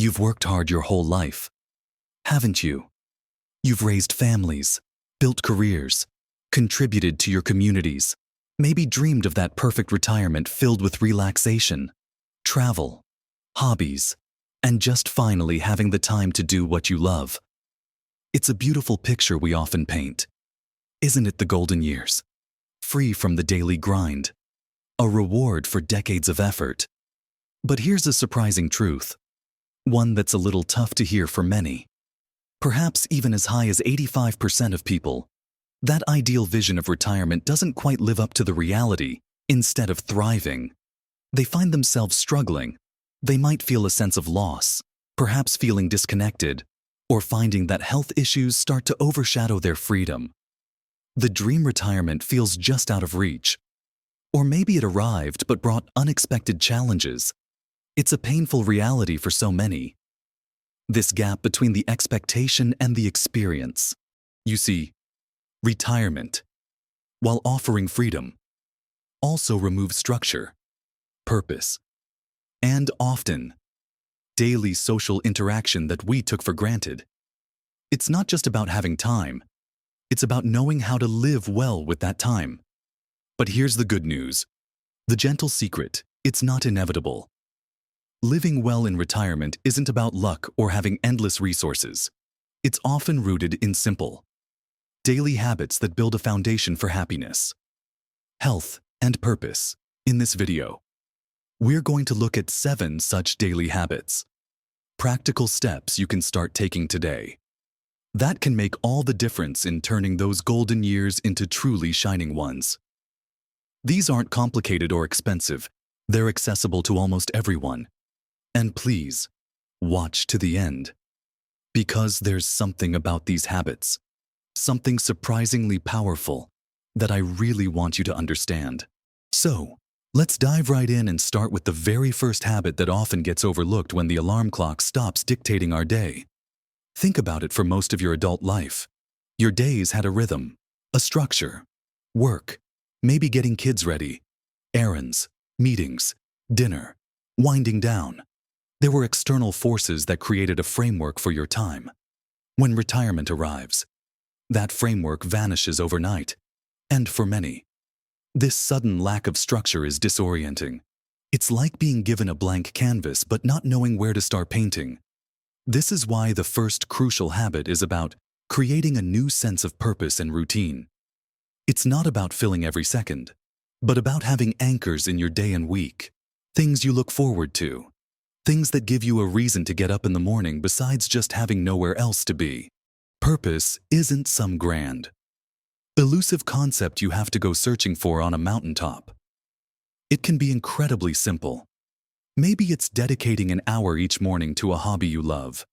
You've worked hard your whole life, haven't you? You've raised families, built careers, contributed to your communities, maybe dreamed of that perfect retirement filled with relaxation, travel, hobbies, and just finally having the time to do what you love. It's a beautiful picture we often paint. Isn't it the golden years? Free from the daily grind, a reward for decades of effort. But here's a surprising truth, one that's a little tough to hear for many. Perhaps even as high as 85% of people, that ideal vision of retirement doesn't quite live up to the reality. Instead of thriving, they find themselves struggling. They might feel a sense of loss, perhaps feeling disconnected, or finding that health issues start to overshadow their freedom. The dream retirement feels just out of reach. Or maybe it arrived but brought unexpected challenges. It's a painful reality for so many. This gap between the expectation and the experience. You see, retirement, while offering freedom, also removes structure, purpose, and often, daily social interaction that we took for granted. It's not just about having time, it's about knowing how to live well with that time. But here's the good news. The gentle secret, it's not inevitable. Living well in retirement isn't about luck or having endless resources. It's often rooted in simple, daily habits that build a foundation for happiness, health, and purpose. In this video, we're going to look at 7 such daily habits, practical steps you can start taking today. That can make all the difference in turning those golden years into truly shining ones. These aren't complicated or expensive. They're accessible to almost everyone. And please, watch to the end. Because there's something about these habits, something surprisingly powerful, that I really want you to understand. So, let's dive right in and start with the very first habit that often gets overlooked when the alarm clock stops dictating our day. Think about it for most of your adult life. Your days had a rhythm, a structure, work, maybe getting kids ready, errands, meetings, dinner, winding down. There were external forces that created a framework for your time. When retirement arrives, that framework vanishes overnight. And for many, this sudden lack of structure is disorienting. It's like being given a blank canvas but not knowing where to start painting. This is why the first crucial habit is about creating a new sense of purpose and routine. It's not about filling every second, but about having anchors in your day and week, things you look forward to, things that give you a reason to get up in the morning besides just having nowhere else to be. Purpose isn't some grand, elusive concept you have to go searching for on a mountaintop. It can be incredibly simple. Maybe it's dedicating an hour each morning to a hobby you love,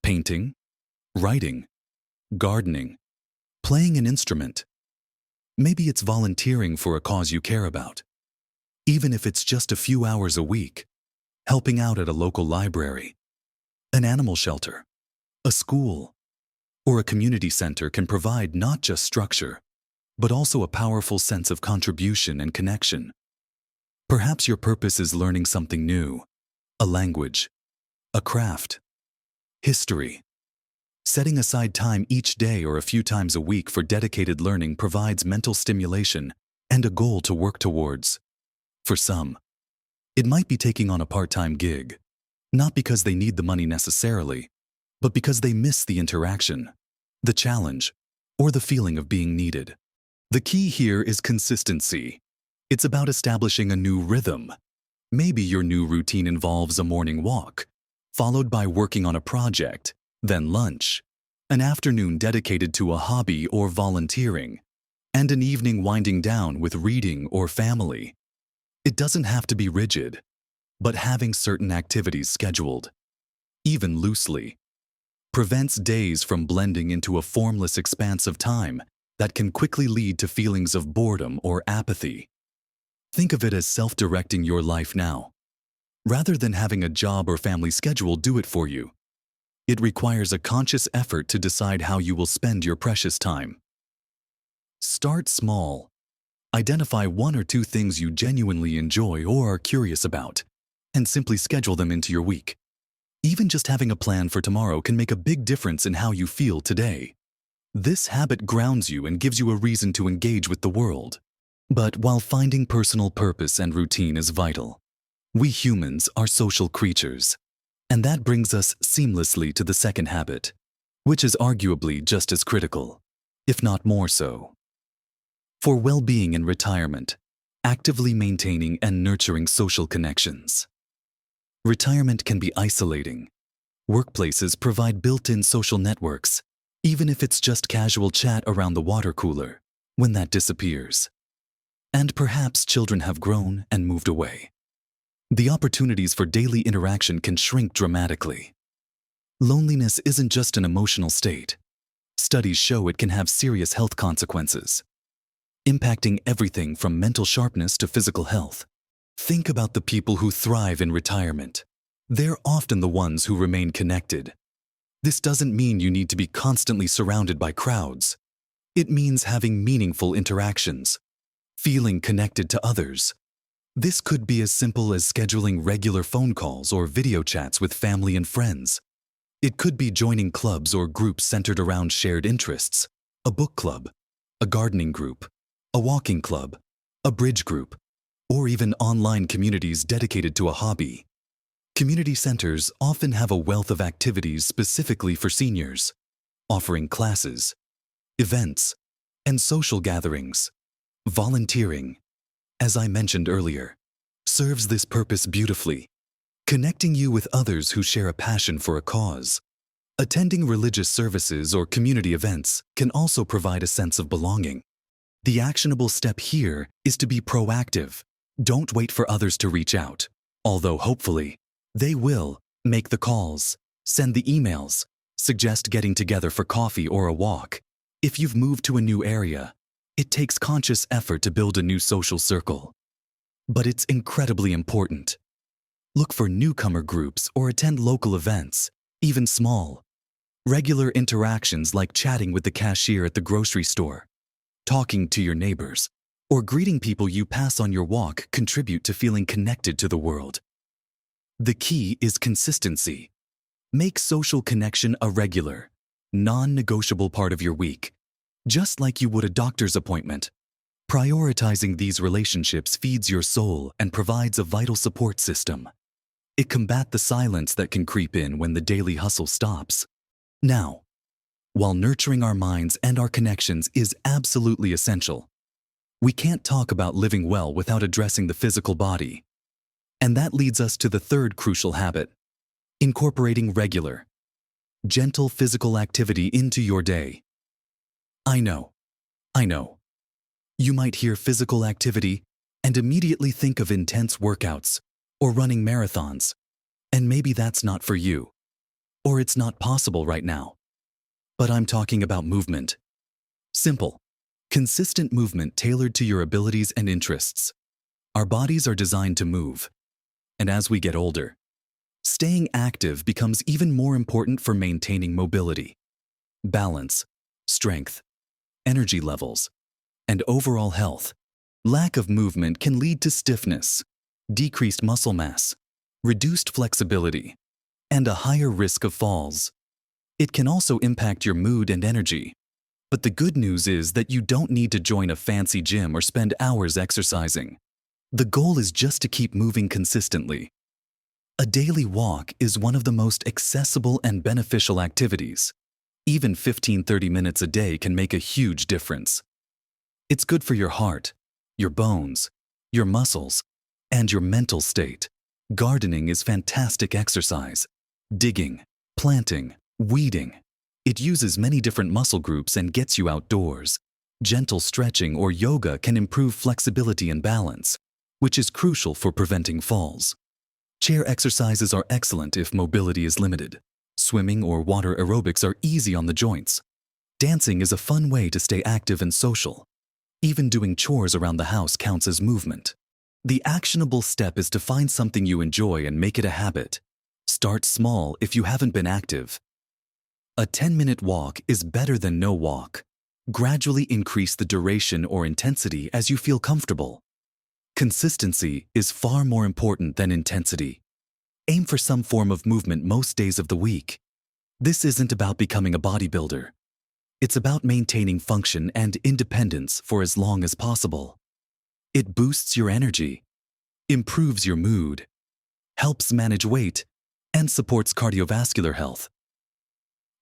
painting, writing, gardening, playing an instrument. Maybe it's volunteering for a cause you care about. Even if it's just a few hours a week, helping out at a local library, an animal shelter, a school, or a community center can provide not just structure, but also a powerful sense of contribution and connection. Perhaps your purpose is learning something new, a language, a craft, history. Setting aside time each day or a few times a week for dedicated learning provides mental stimulation and a goal to work towards. For some, it might be taking on a part-time gig, not because they need the money necessarily, but because they miss the interaction, the challenge, or the feeling of being needed. The key here is consistency. It's about establishing a new rhythm. Maybe your new routine involves a morning walk, followed by working on a project, then lunch, an afternoon dedicated to a hobby or volunteering, and an evening winding down with reading or family. It doesn't have to be rigid, but having certain activities scheduled, even loosely, prevents days from blending into a formless expanse of time that can quickly lead to feelings of boredom or apathy. Think of it as self-directing your life now, rather than having a job or family schedule do it for you. It requires a conscious effort to decide how you will spend your precious time. Start small. Identify 1 or 2 things you genuinely enjoy or are curious about, and simply schedule them into your week. Even just having a plan for tomorrow can make a big difference in how you feel today. This habit grounds you and gives you a reason to engage with the world. But while finding personal purpose and routine is vital, we humans are social creatures. And that brings us seamlessly to the second habit, which is arguably just as critical, if not more so. For well-being in retirement, actively maintaining and nurturing social connections. Retirement can be isolating. Workplaces provide built-in social networks, even if it's just casual chat around the water cooler, when that disappears. And perhaps children have grown and moved away. The opportunities for daily interaction can shrink dramatically. Loneliness isn't just an emotional state. Studies show it can have serious health consequences, impacting everything from mental sharpness to physical health. Think about the people who thrive in retirement. They're often the ones who remain connected. This doesn't mean you need to be constantly surrounded by crowds. It means having meaningful interactions, feeling connected to others. This could be as simple as scheduling regular phone calls or video chats with family and friends. It could be joining clubs or groups centered around shared interests, a book club, a gardening group, a walking club, a bridge group, or even online communities dedicated to a hobby. Community centers often have a wealth of activities specifically for seniors, offering classes, events, and social gatherings. Volunteering, as I mentioned earlier, serves this purpose beautifully, connecting you with others who share a passion for a cause. Attending religious services or community events can also provide a sense of belonging. The actionable step here is to be proactive. Don't wait for others to reach out, although hopefully, they will make the calls, send the emails, suggest getting together for coffee or a walk. If you've moved to a new area, it takes conscious effort to build a new social circle. But it's incredibly important. Look for newcomer groups or attend local events, even small. Regular interactions like chatting with the cashier at the grocery store, talking to your neighbors, or greeting people you pass on your walk contribute to feeling connected to the world. The key is consistency. Make social connection a regular, non-negotiable part of your week, just like you would a doctor's appointment. Prioritizing these relationships feeds your soul and provides a vital support system. It combats the silence that can creep in when the daily hustle stops. Now, while nurturing our minds and our connections is absolutely essential, we can't talk about living well without addressing the physical body. And that leads us to the third crucial habit: incorporating regular, gentle physical activity into your day. I know. You might hear physical activity and immediately think of intense workouts or running marathons, and maybe that's not for you, or it's not possible right now. But I'm talking about movement. Simple, consistent movement tailored to your abilities and interests. Our bodies are designed to move, and as we get older, staying active becomes even more important for maintaining mobility, balance, strength, energy levels, and overall health. Lack of movement can lead to stiffness, decreased muscle mass, reduced flexibility, and a higher risk of falls. It can also impact your mood and energy. But the good news is that you don't need to join a fancy gym or spend hours exercising. The goal is just to keep moving consistently. A daily walk is one of the most accessible and beneficial activities. Even 15-30 minutes a day can make a huge difference. It's good for your heart, your bones, your muscles, and your mental state. Gardening is fantastic exercise. Digging, planting, weeding. It uses many different muscle groups and gets you outdoors. Gentle stretching or yoga can improve flexibility and balance, which is crucial for preventing falls. Chair exercises are excellent if mobility is limited. Swimming or water aerobics are easy on the joints. Dancing is a fun way to stay active and social. Even doing chores around the house counts as movement. The actionable step is to find something you enjoy and make it a habit. Start small if you haven't been active. A 10-minute walk is better than no walk. Gradually increase the duration or intensity as you feel comfortable. Consistency is far more important than intensity. Aim for some form of movement most days of the week. This isn't about becoming a bodybuilder. It's about maintaining function and independence for as long as possible. It boosts your energy, improves your mood, helps manage weight, and supports cardiovascular health.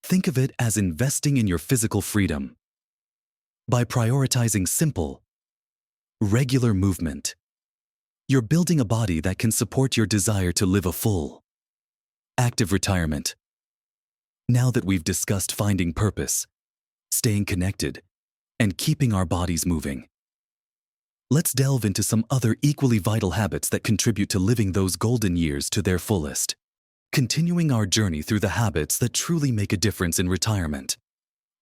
Think of it as investing in your physical freedom. By prioritizing simple, regular movement, you're building a body that can support your desire to live a full, active retirement. Now that we've discussed finding purpose, staying connected, and keeping our bodies moving, let's delve into some other equally vital habits that contribute to living those golden years to their fullest. Continuing our journey through the habits that truly make a difference in retirement,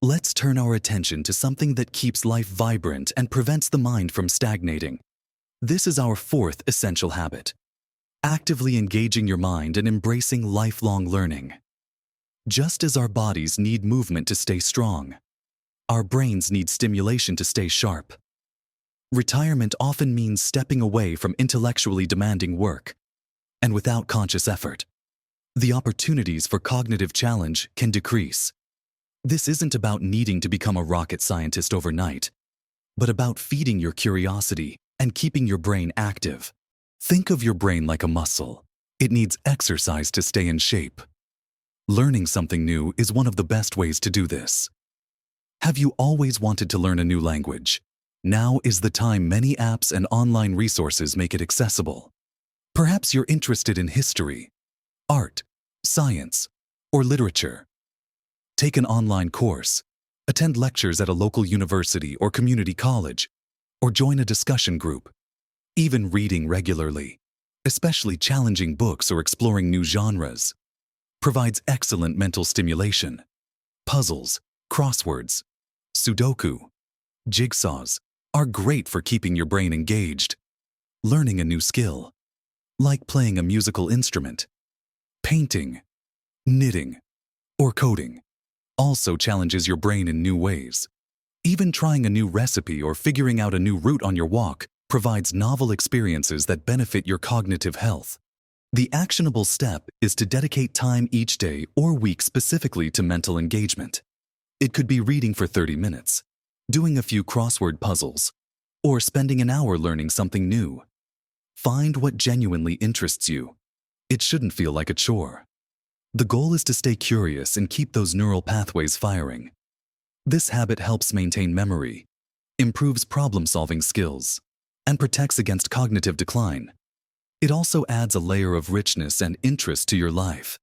let's turn our attention to something that keeps life vibrant and prevents the mind from stagnating. This is our fourth essential habit: actively engaging your mind and embracing lifelong learning. Just as our bodies need movement to stay strong, our brains need stimulation to stay sharp. Retirement often means stepping away from intellectually demanding work, and without conscious effort, the opportunities for cognitive challenge can decrease. This isn't about needing to become a rocket scientist overnight, but about feeding your curiosity and keeping your brain active. Think of your brain like a muscle. It needs exercise to stay in shape. Learning something new is one of the best ways to do this. Have you always wanted to learn a new language? Now is the time. Many apps and online resources make it accessible. Perhaps you're interested in history, art, science, or literature. Take an online course, attend lectures at a local university or community college, or join a discussion group. Even reading regularly, especially challenging books or exploring new genres, provides excellent mental stimulation. Puzzles, crosswords, Sudoku, jigsaws are great for keeping your brain engaged. Learning a new skill, like playing a musical instrument, painting, knitting, or coding, also challenges your brain in new ways. Even trying a new recipe or figuring out a new route on your walk provides novel experiences that benefit your cognitive health. The actionable step is to dedicate time each day or week specifically to mental engagement. It could be reading for 30 minutes, doing a few crossword puzzles, or spending an hour learning something new. Find what genuinely interests you. It shouldn't feel like a chore. The goal is to stay curious and keep those neural pathways firing. This habit helps maintain memory, improves problem-solving skills, and protects against cognitive decline. It also adds a layer of richness and interest to your life.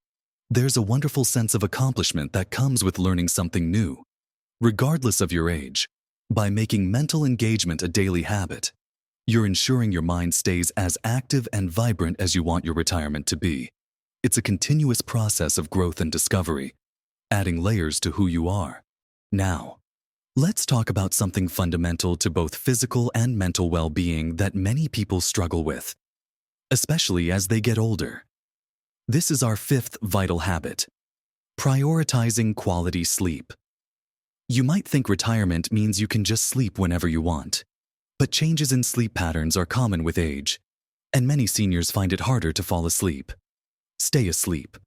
There's a wonderful sense of accomplishment that comes with learning something new, regardless of your age. By making mental engagement a daily habit, you're ensuring your mind stays as active and vibrant as you want your retirement to be. It's a continuous process of growth and discovery, adding layers to who you are. Now, let's talk about something fundamental to both physical and mental well-being that many people struggle with, especially as they get older. This is our fifth vital habit: prioritizing quality sleep. You might think retirement means you can just sleep whenever you want, but changes in sleep patterns are common with age, and many seniors find it harder to fall asleep, stay asleep,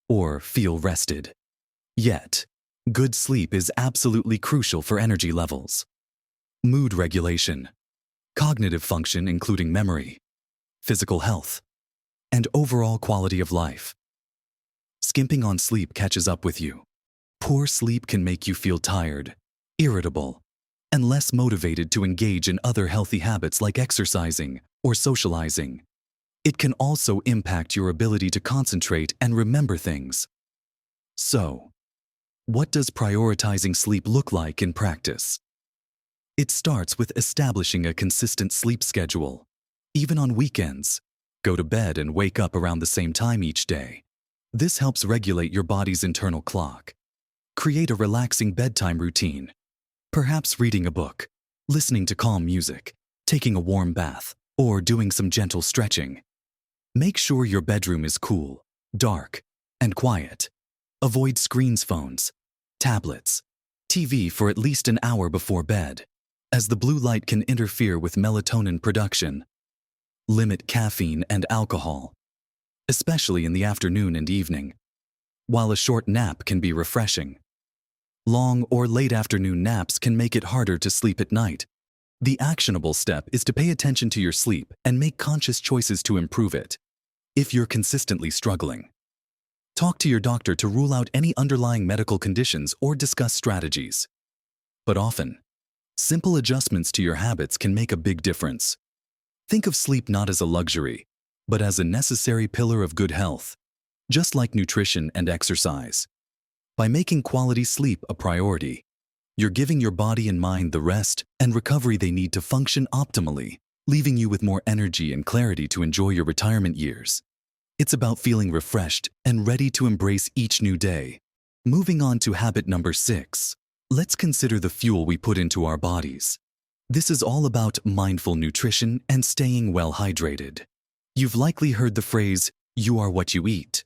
or feel rested. Yet, good sleep is absolutely crucial for energy levels, mood regulation, cognitive function including memory, physical health, and overall quality of life. Skimping on sleep catches up with you. Poor sleep can make you feel tired, irritable, and less motivated to engage in other healthy habits like exercising or socializing. It can also impact your ability to concentrate and remember things. So, what does prioritizing sleep look like in practice? It starts with establishing a consistent sleep schedule. Even on weekends, go to bed and wake up around the same time each day. This helps regulate your body's internal clock. Create a relaxing bedtime routine, perhaps reading a book, listening to calm music, taking a warm bath, or doing some gentle stretching. Make sure your bedroom is cool, dark, and quiet. Avoid screens, phones, tablets, TV for at least an hour before bed, as the blue light can interfere with melatonin production. Limit caffeine and alcohol, especially in the afternoon and evening, while a short nap can be refreshing. Long or late afternoon naps can make it harder to sleep at night. The actionable step is to pay attention to your sleep and make conscious choices to improve it. If you're consistently struggling, talk to your doctor to rule out any underlying medical conditions or discuss strategies. But often, simple adjustments to your habits can make a big difference. Think of sleep not as a luxury, but as a necessary pillar of good health, just like nutrition and exercise. By making quality sleep a priority, you're giving your body and mind the rest and recovery they need to function optimally, leaving you with more energy and clarity to enjoy your retirement years. It's about feeling refreshed and ready to embrace each new day. Moving on to habit number 6, let's consider the fuel we put into our bodies. This is all about mindful nutrition and staying well hydrated. You've likely heard the phrase, "You are what you eat."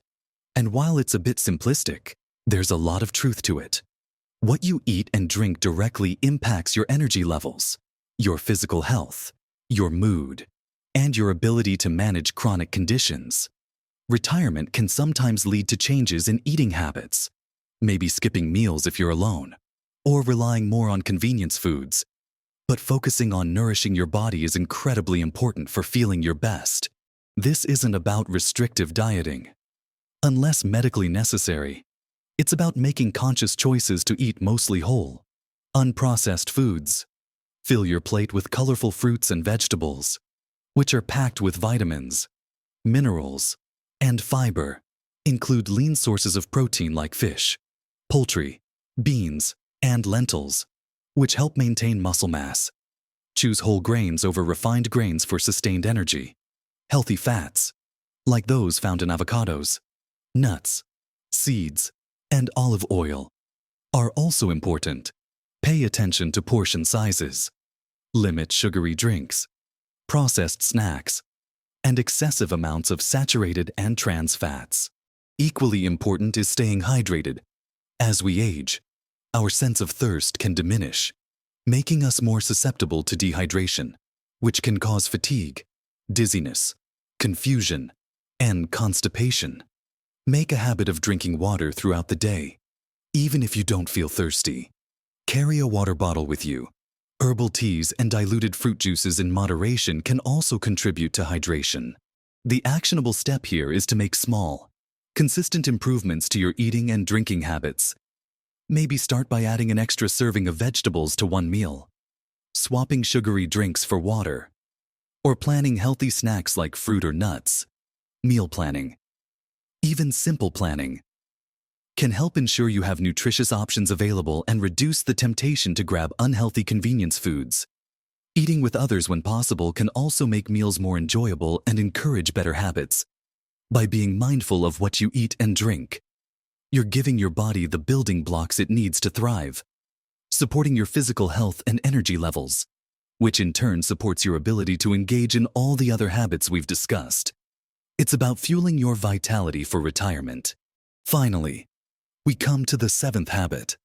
And while it's a bit simplistic, there's a lot of truth to it. What you eat and drink directly impacts your energy levels, your physical health, your mood, and your ability to manage chronic conditions. Retirement can sometimes lead to changes in eating habits, maybe skipping meals if you're alone, or relying more on convenience foods. But focusing on nourishing your body is incredibly important for feeling your best. This isn't about restrictive dieting. Unless medically necessary, it's about making conscious choices to eat mostly whole, unprocessed foods. Fill your plate with colorful fruits and vegetables, which are packed with vitamins, minerals, and fiber. Include lean sources of protein like fish, poultry, beans, and lentils, which help maintain muscle mass. Choose whole grains over refined grains for sustained energy. Healthy fats, like those found in avocados, nuts, seeds, and olive oil, are also important. Pay attention to portion sizes. Limit sugary drinks, processed snacks, and excessive amounts of saturated and trans fats. Equally important is staying hydrated. As we age, our sense of thirst can diminish, making us more susceptible to dehydration, which can cause fatigue, dizziness, confusion, and constipation. Make a habit of drinking water throughout the day, even if you don't feel thirsty. Carry a water bottle with you. Herbal teas and diluted fruit juices in moderation can also contribute to hydration. The actionable step here is to make small, consistent improvements to your eating and drinking habits. Maybe start by adding an extra serving of vegetables to one meal, swapping sugary drinks for water, or planning healthy snacks like fruit or nuts. Meal planning, even simple planning, can help ensure you have nutritious options available and reduce the temptation to grab unhealthy convenience foods. Eating with others when possible can also make meals more enjoyable and encourage better habits. By being mindful of what you eat and drink, you're giving your body the building blocks it needs to thrive, supporting your physical health and energy levels, which in turn supports your ability to engage in all the other habits we've discussed. It's about fueling your vitality for retirement. Finally, we come to the 7th habit,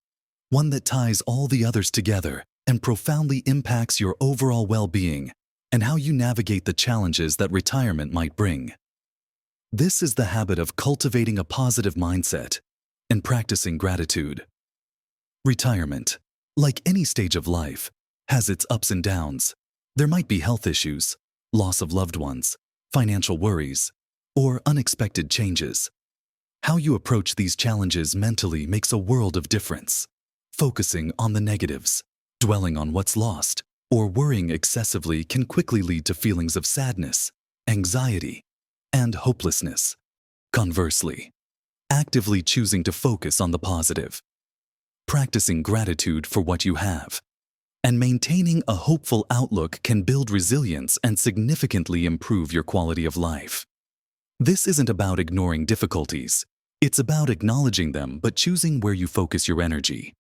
one that ties all the others together and profoundly impacts your overall well-being and how you navigate the challenges that retirement might bring. This is the habit of cultivating a positive mindset and practicing gratitude. Retirement, like any stage of life, has its ups and downs. There might be health issues, loss of loved ones, financial worries, or unexpected changes. How you approach these challenges mentally makes a world of difference. Focusing on the negatives, dwelling on what's lost, or worrying excessively can quickly lead to feelings of sadness, anxiety, and hopelessness. Conversely, actively choosing to focus on the positive, practicing gratitude for what you have, and maintaining a hopeful outlook can build resilience and significantly improve your quality of life. This isn't about ignoring difficulties. It's about acknowledging them but choosing where you focus your energy.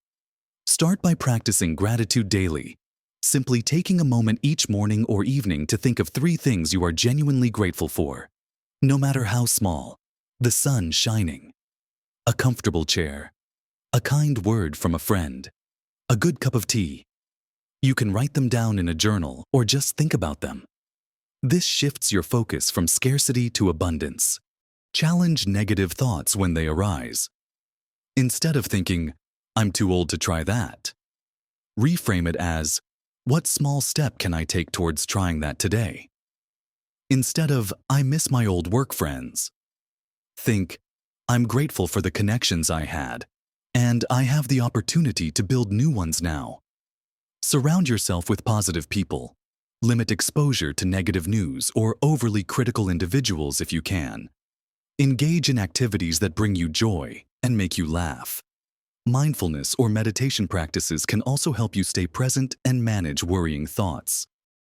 Start by practicing gratitude daily, simply taking a moment each morning or evening to think of 3 things you are genuinely grateful for. No matter how small: the sun shining, a comfortable chair, a kind word from a friend, a good cup of tea. You can write them down in a journal or just think about them. This shifts your focus from scarcity to abundance, Challenge negative thoughts when they arise. Instead of thinking, "I'm too old to try that," reframe it as, "What small step can I take towards trying that today?" Instead of, "I miss my old work friends," think, "I'm grateful for the connections I had, and I have the opportunity to build new ones now." Surround yourself with positive people. Limit exposure to negative news or overly critical individuals if you can. Engage in activities that bring you joy and make you laugh. Mindfulness or meditation practices can also help you stay present and manage worrying thoughts.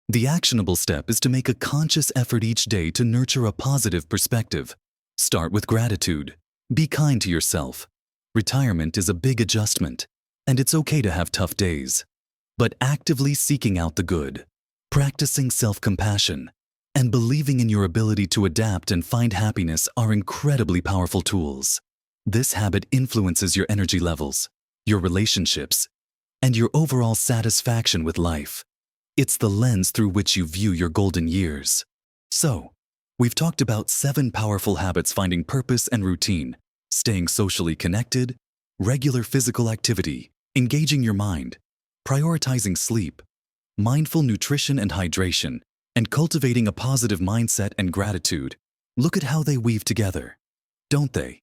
The actionable step is to make a conscious effort each day to nurture a positive perspective. Start with gratitude. Be kind to yourself. Retirement is a big adjustment, and it's okay to have tough days. But actively seeking out the good, practicing self-compassion, and believing in your ability to adapt and find happiness are incredibly powerful tools. This habit influences your energy levels, your relationships, and your overall satisfaction with life. It's the lens through which you view your golden years. So, we've talked about 7 powerful habits: finding purpose and routine, staying socially connected, regular physical activity, engaging your mind, prioritizing sleep, mindful nutrition and hydration, and cultivating a positive mindset and gratitude. Look at how they weave together, don't they?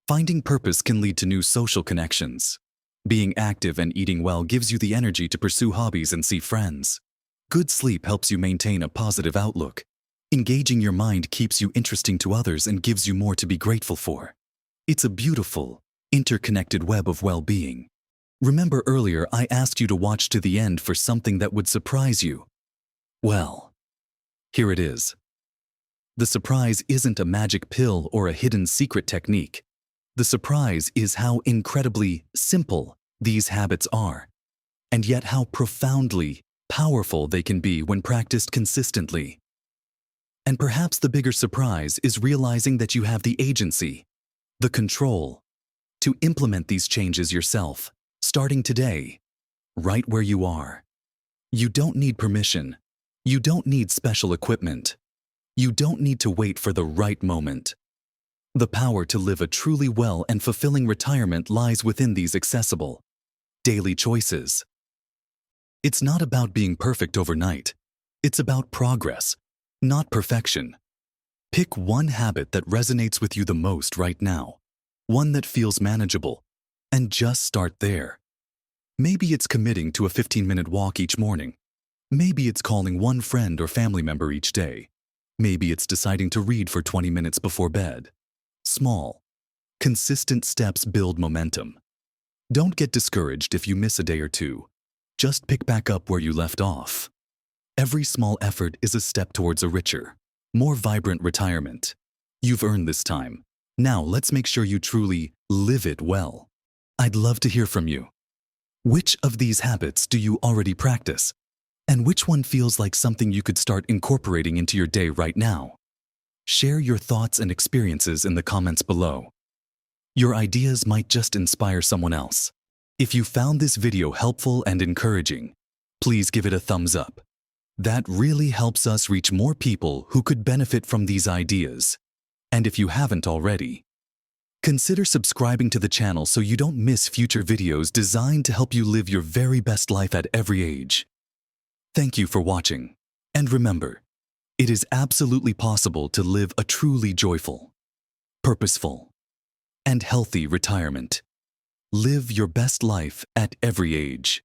Finding purpose can lead to new social connections. Being active and eating well gives you the energy to pursue hobbies and see friends. Good sleep helps you maintain a positive outlook. Engaging your mind keeps you interesting to others and gives you more to be grateful for. It's a beautiful, interconnected web of well-being. Remember earlier I asked you to watch to the end for something that would surprise you? Well, here it is. The surprise isn't a magic pill or a hidden secret technique. The surprise is how incredibly simple these habits are, and yet how profoundly powerful they can be when practiced consistently. And perhaps the bigger surprise is realizing that you have the agency, the control, to implement these changes yourself, starting today, right where you are. You don't need permission. You don't need special equipment. You don't need to wait for the right moment. The power to live a truly well and fulfilling retirement lies within these accessible, daily choices. It's not about being perfect overnight. It's about progress, not perfection. Pick one habit that resonates with you the most right now, one that feels manageable, and just start there. Maybe it's committing to a 15-minute walk each morning. Maybe it's calling one friend or family member each day. Maybe it's deciding to read for 20 minutes before bed. Small, consistent steps build momentum. Don't get discouraged if you miss a day or two. Just pick back up where you left off. Every small effort is a step towards a richer, more vibrant retirement. You've earned this time. Now let's make sure you truly live it well. I'd love to hear from you. Which of these habits do you already practice? And which one feels like something you could start incorporating into your day right now? Share your thoughts and experiences in the comments below. Your ideas might just inspire someone else. If you found this video helpful and encouraging, please give it a thumbs up. That really helps us reach more people who could benefit from these ideas. And if you haven't already, consider subscribing to the channel so you don't miss future videos designed to help you live your very best life at every age. Thank you for watching. And remember, it is absolutely possible to live a truly joyful, purposeful, and healthy retirement. Live your best life at every age.